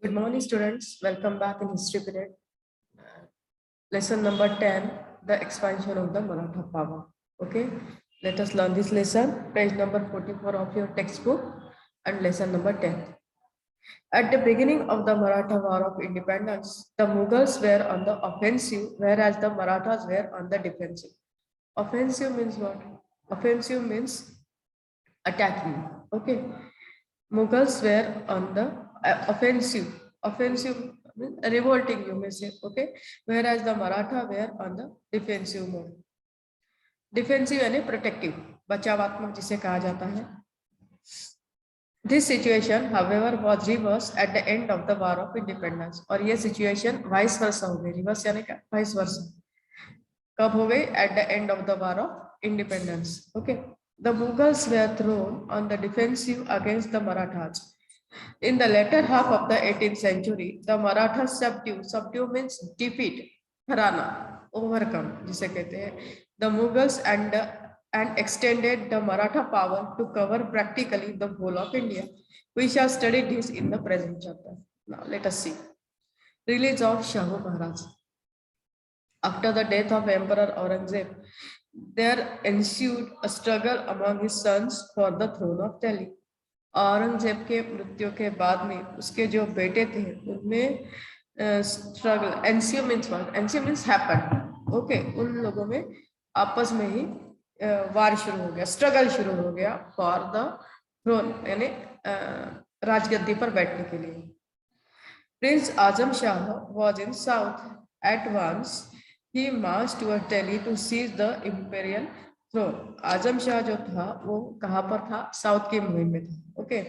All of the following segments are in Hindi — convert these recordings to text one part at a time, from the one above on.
Good morning, students. Welcome back in history period. Lesson number 10, the expansion of the Maratha power. Okay, let us learn this lesson, page number 44 of your textbook and lesson number 10. At the beginning of the Maratha War of Independence, the Mughals were on the offensive, whereas the Marathas were on the defensive. Offensive means what? Offensive means attacking. Okay, Mughals were on the offensive. Offensive means revolting, you may say. Okay, whereas the Maratha were on the defensive mode. Defensive यानी प्रोटेक्टिव, बचावात्मक जिसे कहा जाता है. This situation, however, was reversed at the end of the War of Independence. और ये situation vice versa हो गई. रिवर्स यानी क्या? vice versa. कब हो गई? At the end of the War of Independence. Okay. The Mughals were thrown on the defensive against the Marathas. In the latter half of the 18th century, the Marathas subdue means defeat, Hariana, overcome जिसे कहते हैं, the Mughals and extended the Maratha power to cover practically the whole of India. We shall study this in the present chapter. Now let us see. Release of Shahu Maharaj. After the death of Emperor Aurangzeb, there ensued a struggle among his sons for the throne of Delhi. Aurangzeb के मृत्यु के बाद में उसके जो बेटे थे उनमें struggle, NCO means what? NCO means happen. Okay, उन लोगों में आपस में ही वार शुरू हो गया, स्ट्रगल शुरू हो गया फॉर द थ्रोन, यानी राजगद्दी पर बैठने के लिए. Prince Azam Shah was in south. At once he marched toward Delhi to seize the imperial throne. Azam Shah जो था वो कहाँ पर था? साउथ की मुहिम में था. ओके,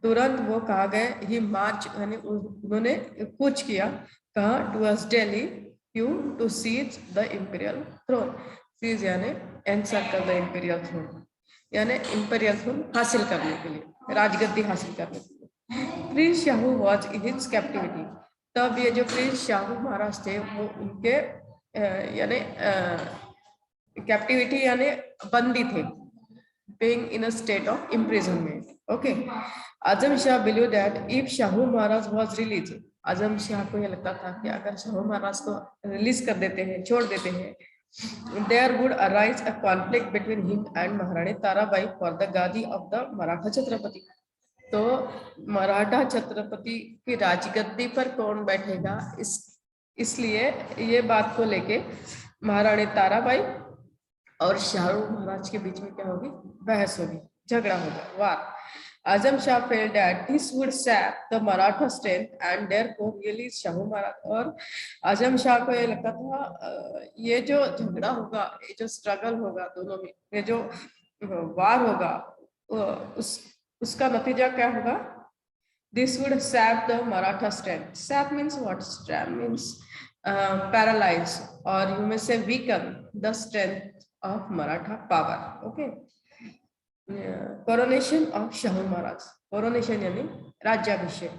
तुरंत वो कहाँ गए? ही मार्च यानी उन्होंने कूच किया. कहाँ? Towards Delhi to seize the imperial throne. Seize यानी एनसर्कल द इंपीरियल थ्रोन, यानी इंपीरियल थ्रोन हासिल करने के लिए, राजगद्दी हासिल करने के लिए. Prince Shahu was in his captivity. तब ये जो प्रिंस शाहू महाराज थे वो उनके यानी कैप्टिविटी यानी बंदी थे, being in a state of imprisonment. Okay, Azam Shah believed that if Shahu Maharaj was released, आजम शाह को यह लगता था कि अगर शाहू महाराज को रिलीज कर देते हैं, छोड़ देते हैं, there would arise a conflict between him and महारानी ताराबाई for the गादी of the मराठा छत्रपति. तो मराठा छत्रपति की राजगद्दी पर कौन बैठेगा, इसलिए ये बात को लेके महारानी ताराबाई और शाहरुख महाराज के बीच में क्या होगी? बहस होगी, झगड़ा होगा, वार. आजम Shah felt that this would sap the Maratha strength and therefore release Shahu Maharaj. और आजम शाह को ये लगता था ये जो झगड़ा होगा, ये जो स्ट्रगल होगा दोनों में, ये जो वार होगा, उसका नतीजा क्या होगा? This would sap the Maratha strength. Sap means what? Sap means paralyze, or you may say weaken the strength of Maratha power. Okay. Coronation of Shahu Maharaj. Coronation यानी राज्याभिषेक.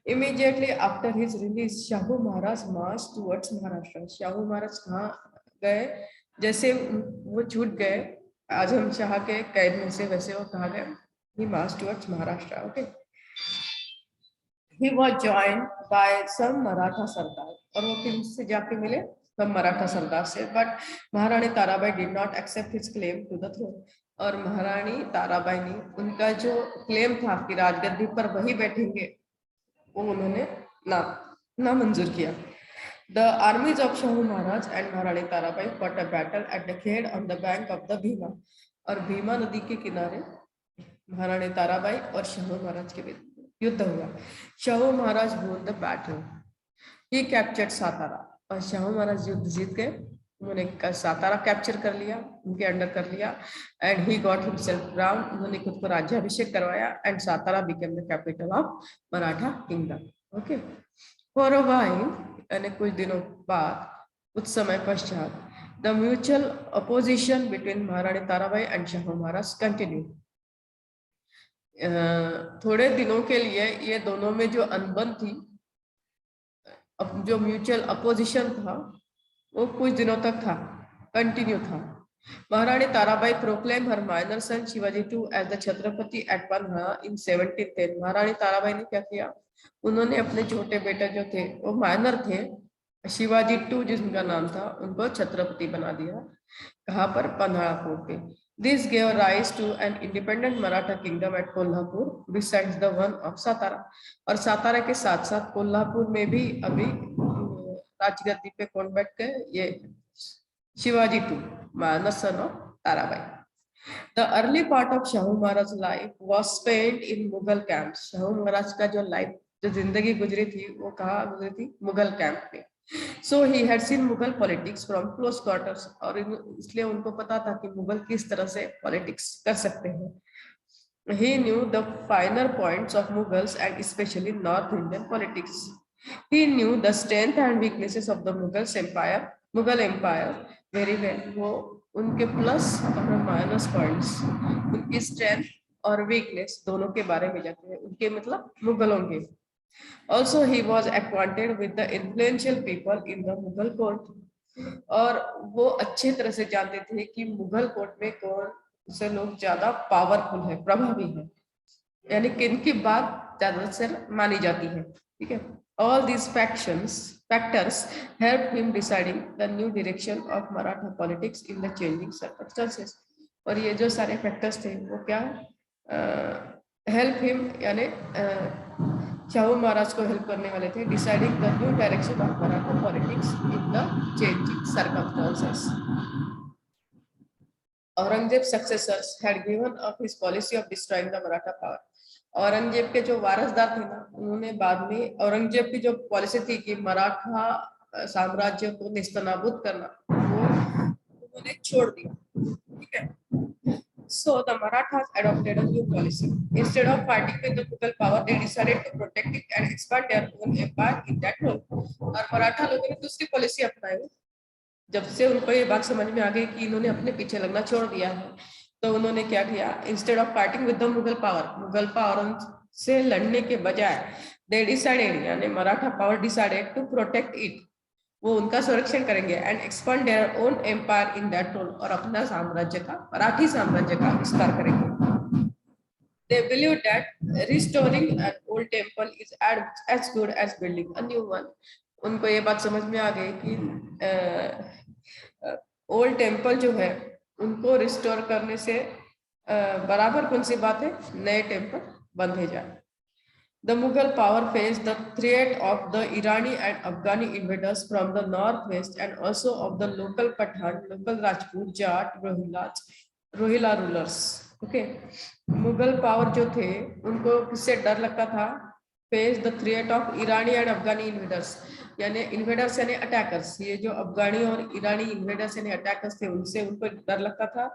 Immediately after his release, Shahu Maharaj marched towards Maharashtra. Shahu Maharaj कहाँ गए? जैसे वो छूट गए आजम शाह के कैद में से, वैसे वो कहाँ गए? He marched towards Maharashtra. Okay. He was joined by some Maratha Sardar. और वो किनसे जाके मिले? Some Maratha Sardar से. But महारानी Tarabai did not accept his claim to the throne. और महारानी ताराबाई ने उनका जो क्लेम था कि राजगद्दी पर वही बैठेंगे, वो उन्होंने ना मंजूर किया. The armies of Shahu Maharaj and Maharani Tarabai fought a battle at the Khed on the bank of the Bhima. और भीमा नदी के किनारे महारानी ताराबाई और शाहू महाराज के बीच युद्ध हुआ. Shahu Maharaj won the battle. He captured Satara. और शाहू महाराज युद्ध जीत गए. उन्होंने सातारा कैप्चर कर लिया, उनके अंडर कर लिया. And he got himself crown. उन्होंने खुद को राज्याभिषेक करवाया. And Satara became the capital of Maratha kingdom. Okay, for a while, यानी कुछ दिनों बाद, कुछ समय पश्चात, द म्यूचुअल अपोजिशन बिटवीन महारानी ताराबाई एंड शाहू महाराज कंटिन्यू. थोड़े दिनों के लिए ये दोनों में जो अनबन थी, जो म्यूचुअल अपोजिशन था, वो कुछ दिनों तक था, कंटिन्यू था. Maharani Tarabai proclaimed her minor son Shivaji II as the Chhatrapati at Panha in 1710. महारानी ताराबाई ने क्या किया, उन्होंने अपने छोटे बेटे जो थे वो माइनर थे, शिवाजी टू जिनका नाम था, उनको छत्रपति बना दिया। कहाँ पर? पन्हापुर पे। This gave rise to an independent Maratha kingdom at Kolhapur besides the one of Satara. और सातारा के साथ साथ कोल्हापुर में भी अभी राजगद्दी पे कौन बैठ गए? ये Shivaji two, minor son of Tarabai. The early part of Shahu Maharaj's life was spent in Mughal camps. Shahu Maharaj का जो लाइफ, जो जिंदगी गुजरी थी, वो कहाँ गुजरी थी? मुगल कैंप में। So he had seen Mughal politics from close quarters, और इसलिए उनको पता था कि मुगल किस तरह से पॉलिटिक्स कर सकते हैं। He knew the finer points of Mughals and especially North Indian politics. He knew the strength and weaknesses of the Mughal Empire very well. वो उनके प्लस और माइनस पॉइंट्स, उनकी स्ट्रेंथ और वीकनेस दोनों के बारे में जानते हैं, उनके मतलब मुगलों के। Also he was acquainted with the influential people in the Mughal court. और वो अच्छे तरह से जानते थे कि मुगल कोर्ट में कौन से लोग ज्यादा पावरफुल है, प्रभावी है, यानी किनकी बात ज्यादातर मानी जाती है। ठीक है। All these factors helped him deciding the new direction of Maratha politics in the changing circumstances. और ये जो सारे फैक्टर्स थे वो क्या हेल्प हिम, यानी शाहू महाराज को हेल्प करने वाले थे, deciding the new direction of Maratha politics in the changing circumstances. Aurangzeb successors had given up his policy of destroying the Maratha power. Aurangzeb के जो वारसदार थे ना, उन्होंने बाद में औरंगजेब की जो पॉलिसी थी कि मराठा साम्राज्य को नेस्तनाबूद करना, वो उन्होंने छोड़ दिया। ठीक है। So the Marathas adopted a new policy. Instead of fighting with the Mughal power, they decided to protect it and expand their own empire in that role. और मराठा लोगों ने दूसरी पॉलिसी अपनाई। जब से उनको ये बात समझ में आ गई कि इन्होंने अपने पीछे लगना छोड़ दिया है, तो उन्होंने क्या किया? Instead of fighting with the Mughal power, Mughal power से लड़ने के बजाय दे डिसाइडेड, यानी Maratha power decided to protect it, वो उनका संरक्षण करेंगे, and expand their own empire in that role, और अपना साम्राज्य का, मराठी साम्राज्य का विस्तार करेंगे। They believe that restoring an old temple is as good as building a new one. उनको ये बात समझ में आ गई कि ओल्ड टेम्पल जो है उनको रिस्टोर करने से बराबर कौन सी बात है? नए टेम्पल बंधे जाए। The Mughal power faced the threat of the Irani and Afghani invaders from the northwest and also of the local Pathan, local Rajput, Jat, Rohilla rulers. Okay. Mughal power जो थे उनको किससे डर लगता था? Face the threat of Irani and Afghani invaders, यानी इन्वेडर्स यानी अटैकर्स। ये जो अफगानी और ईरानी इन्वेडर्स यानी अटैकर्स थे, उनसे उनको डर लगता था,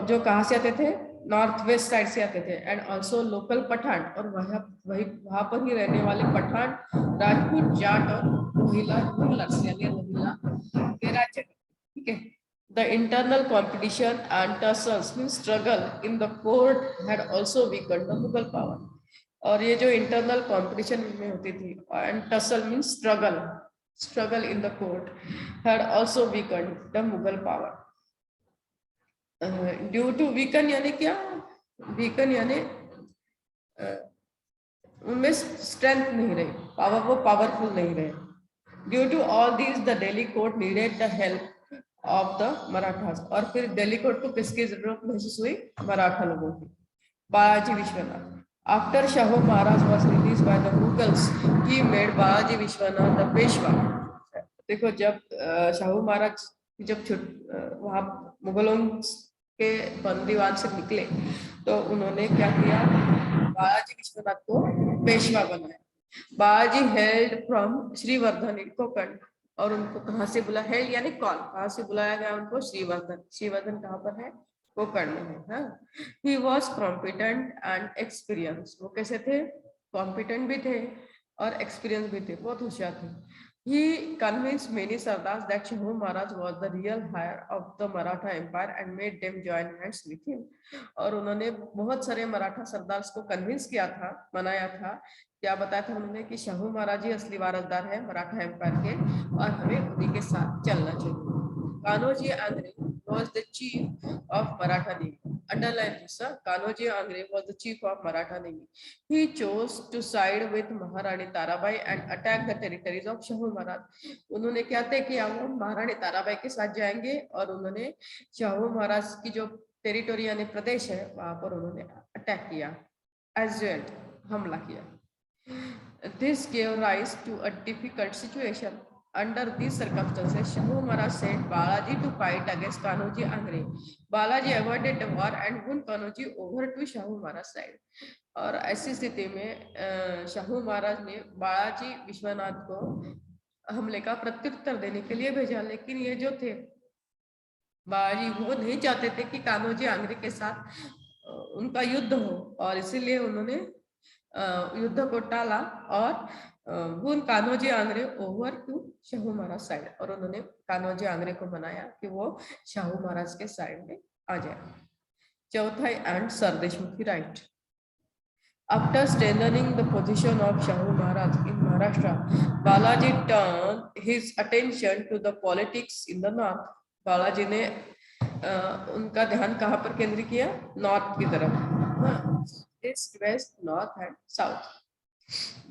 जो कहाँ से आते थे? नॉर्थ वेस्ट साइड से आते थे। एंड ऑल्सो लोकल पठान, और वहां पर ही रहने वाले पठान, राजपूत, जाट और रोहिला रूलर्स यानी रोहिला के राज्य। ठीक है। The internal competition and tussles means struggle in the court had also weakened the Mughal power. और ये जो internal competition में होती थी, and tussle means struggle in the court had also weakened the Mughal power. Due to weaken यानी क्या? Weaken यानी उनमें strength नहीं रही, power वो powerful नहीं रहे। Due to all these, the Delhi court needed the help of the Marathas. और फिर दिल्ली कोर्ट को किसकी जरूरत महसूस हुई? मराठा लोगों की। Balaji Vishwanath, after Shahu Maharaj was release by the Mughals, he made Balaji Vishwanath the Peshwa. देखो, जब शाहू महाराज जब वहां मुगलों के बंदीवान से निकले, तो उन्होंने क्या किया? बालाजी विश्वनाथ को पेशवा बनाया। बालाजी हेल्ड फ्रॉम श्रीवर्धन इन कोंकण, और उनको कहाँ से बुला? हेल्ड यानी कॉल, कहाँ से बुलाया गया उनको? श्रीवर्धन। श्रीवर्धन कहाँ पर है? कोंकण में है। हाँ, he was competent and experience. वो कैसे थे? कॉम्पिटेंट भी थे और एक्सपीरियंस भी थे, बहुत होशियार थे। He convinced many Sardars that Shahu Maharaj was the real heir of the Maratha Empire and made them join hands with him. और उन्होंने बहुत सारे मराठा सरदार्स को कन्विंस किया था, मनाया था। क्या बताया था उन्होंने? कि शाहू महाराज ही असली वारसदार है मराठा एम्पायर के, और हमें उन्हीं के साथ चलना चाहिए। Kanhoji Angre was the chief of Maratha Navy. Underline this, Kanoji Angre was the chief of Maratha Navy. He chose to side with Maharani Tarabai and attack the territories of Shahu Maharaj. उन्होंने क्या तय किया, वो महारानी ताराबाई के साथ जाएंगे और उन्होंने शाहू महाराज की जो टेरिटोरी यानी प्रदेश है वहां पर उन्होंने अटैक किया, assault हमला किया. This gave rise to a difficult situation. Under these circumstances, Shahu Maharaj sent Balaji to fight against Kanoji Angre. Balaji avoided the war and won Kanoji over to Shahu Maharaj side. और ऐसी स्थिति में शाहू महाराज ने बालाजी विश्वनाथ को हमले का प्रत्युत्तर देने के लिए भेजा, लेकिन ये जो थे बालाजी वो नहीं चाहते थे कि कान्होजी आंग्रे के साथ उनका युद्ध हो, और इसीलिए उन्होंने युद्ध को टाला और वो Kanhoji Angre over to Shahu Maharaj side, और उन्होंने कान्होजी आंग्रे को बनाया कि वो शाहू महाराज के साइड में आ जाए. चौथा and sir Deshmukhi right. After strengthening the position of Shahu Maharaj in Maharashtra, Balaji turned his attention to the politics in the north. Balaji ने उनका ध्यान कहाँ पर केंद्रित किया, नॉर्थ की तरफ, east, west, north and south.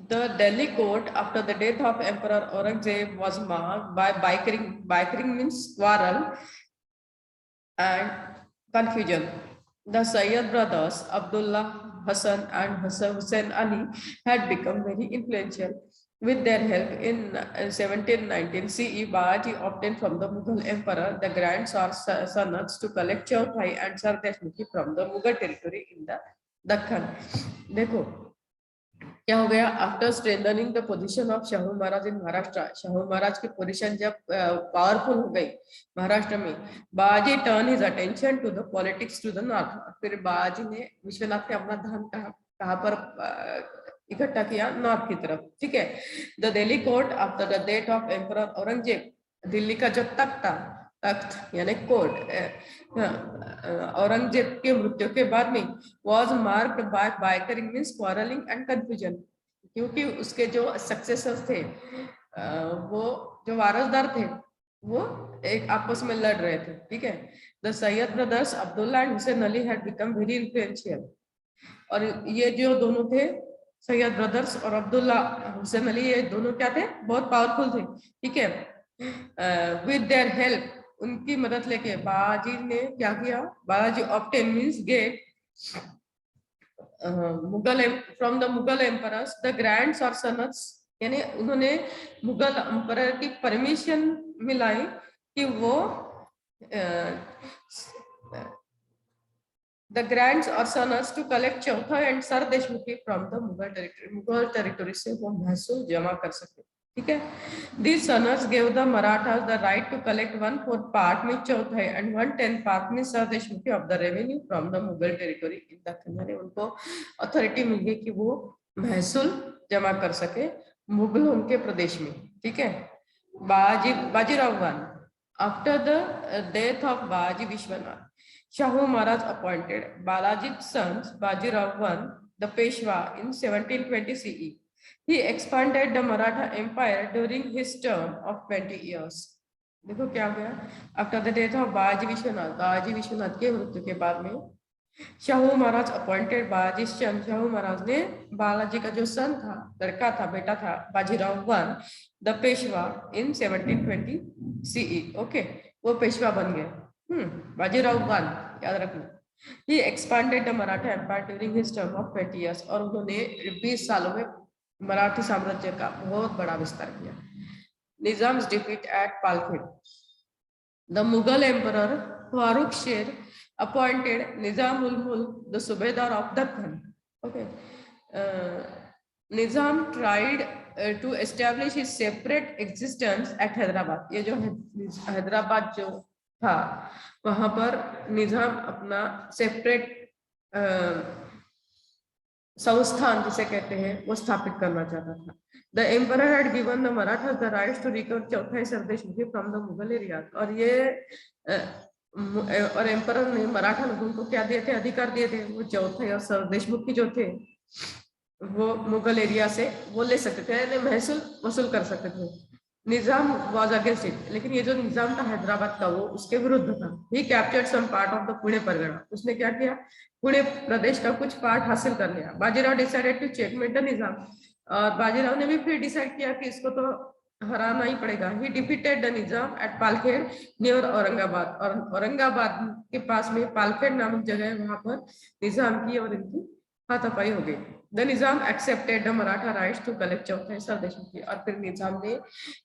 The Delhi court after the death of Emperor Aurangzeb was marked by bickering means quarrel and confusion. The Sayyid brothers Abdullah Hassan and Hussain Ali had become very influential. With their help in 1719 CE, Balaji obtained from the Mughal emperor the grants or sonnets to collect Chauthai and Sardeshmukhi from the Mughal territory in the Dakhan. देखो क्या हो गया, after strengthening the position of Shahu Maharaj in Maharashtra, Shahu Maharaj की पोजीशन जब पावरफुल हो गई महाराष्ट्र में, Balaji turn his attention to the politics to the north. फिर बालाजी ने विश्वनाथ ने अपना ध्यान कहाँ पर इकट्ठा किया, नॉर्थ की तरफ. ठीक है. The Delhi court after the death of emperor Aurangzeb, Delhi का जो तख्त यानी कोर्ट औरंगजेब के मृत्यु के बाद में was marked by bickering means quarreling and confusion, क्योंकि उसके जो सक्सेसर्स थे वो जो वारसदार थे वो एक आपस में लड़ रहे थे. ठीक है. The Syed brothers Abdullah and Hussain Ali had become very influential, और ये जो दोनों थे सैयद ब्रदर्स और अब्दुल्ला हुसैन अली, ये दोनों क्या थे, बहुत पावरफुल थे. ठीक है. विद देयर हेल्प, उनकी मदद लेके बालाजी ने क्या किया, Balaji obtain means get Mughal from the Mughal emperors the grants और सनत्स, यानी उन्होंने मुगल एम्परर की परमिशन मिलाई कि वो the grants or sonnets to collect चौथा and sir Deshmukhi from the Mughal territory, Mughal territory से वो महसूल जमा कर सके. ठीक है. These sonnets gave the Marathas the right to collect 1/4 part में चौथाई and 1/10 part में sir Deshmukhi of the revenue from the Mughal territory in Dakhan, यानी उनको अथॉरिटी मिल गई कि वो महसूल जमा कर सके मुगलों के प्रदेश में. ठीक है. Bajirao one. After the death of Baji Vishwanath, Shahu Maharaj appointed Balaji's sons Bajirao I, the Peshwa, in 1720 CE. He expanded the Maratha Empire during his term of 20 years. देखो क्या हो गया, after the death of Balaji Vishwanath, Balaji Vishwanath के मृत्यु के बाद में शाहू महाराज अपॉइंटेड बालाजी सन, शाहू महाराज ने बालाजी का जो सन था, लड़का था, बेटा था, Bajirao I, the Peshwa in 1720 CE. Okay, वो पेशवा बन गए. बाजीराव I, याद रखना. He expanded the Maratha Empire during his term of 20 years, और उन्होंने 20 सालों में मराठी साम्राज्य का बहुत बड़ा विस्तार किया. Nizam's defeat at Palkhed. The Mughal Emperor Farooq Sher appointed Nizam ul Mulk the Subedar of Dakhan. Okay. Nizam tried to establish his separate existence at Hyderabad. ये जो हैदराबाद जो था वहां पर निजाम अपना सेपरेट संस्थान जिसे कहते हैं वो स्थापित करना चाहता था. The emperor had given the Marathas the rights to recover चौथाई sardeshmukhi from the Mughal areas, और ये और एम्परर ने मराठा लोगों को क्या दिए थे, अधिकार दिए थे, वो चौथाई और सरदेशमुखी जो थे वो मुगल एरिया से वो ले सकते थे, महसूल वसूल कर सकते थे. निजाम वाज अगेंस्ट इट, लेकिन ये जो निजाम था हैदराबाद का वो उसके विरुद्ध था। He captured some part of the Pune pargana, उसने क्या किया, पुणे प्रदेश का कुछ पार्ट हासिल कर लिया। Bajirao decided to checkmate the Nizam, और बाजीराव ने भी फिर डिसाइड किया कि इसको तो हराना ही पड़ेगा। He defeated the Nizam at Palkhed near Aurangabad, और औरंगाबाद के पास में पालखेड़ नामक जगह है, वहां पर निजाम की और इनकी हाथापाई हो गई। The Nizam accepted the Maratha rights to collect chauth sardeshmukhi, और फिर निजाम ने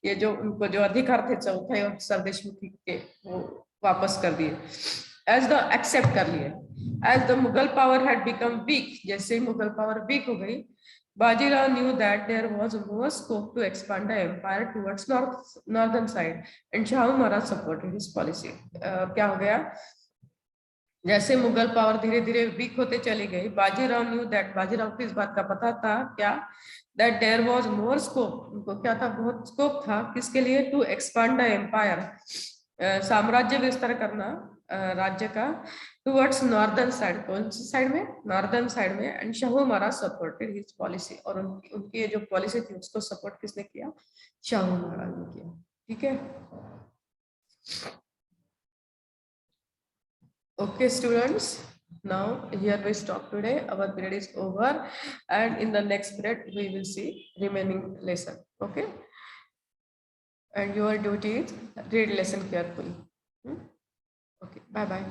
ये जो उनको जो अधिकार थे चौथे और सरदेशमुखी के वो वापस कर दिए, एज द एक्सेप्ट कर लिए। As the Mughal power had become weak, जैसे ही मुगल पावर वीक हो गई, Bajirao knew that there was more scope to expand the empire towards northern side, and Shah Maharaj supported his policy. क्या हो गया, जैसे मुगल पावर धीरे धीरे वीक होते चली गई, बाजीराव न्यू दैट, बाजीराव को इस बात का पता था क्या, that there was more scope, उनको क्या था, बहुत स्कोप था किसके लिए, टू एक्सपांड द एम्पायर, साम्राज्य विस्तार करना राज्य का, टुवर्ड्स नॉर्दर्न साइड, कौन सी साइड में, नॉर्दर्न साइड में। And Shahu Maharaj supported his policy, और उनकी जो पॉलिसी थी उसको सपोर्ट किसने किया, शाहू महाराज ने किया। ठीक है, okay students, now here we stop today, our period is over, and in the next period we will see remaining lesson. Okay, and your duty is read lesson carefully. Okay, bye bye.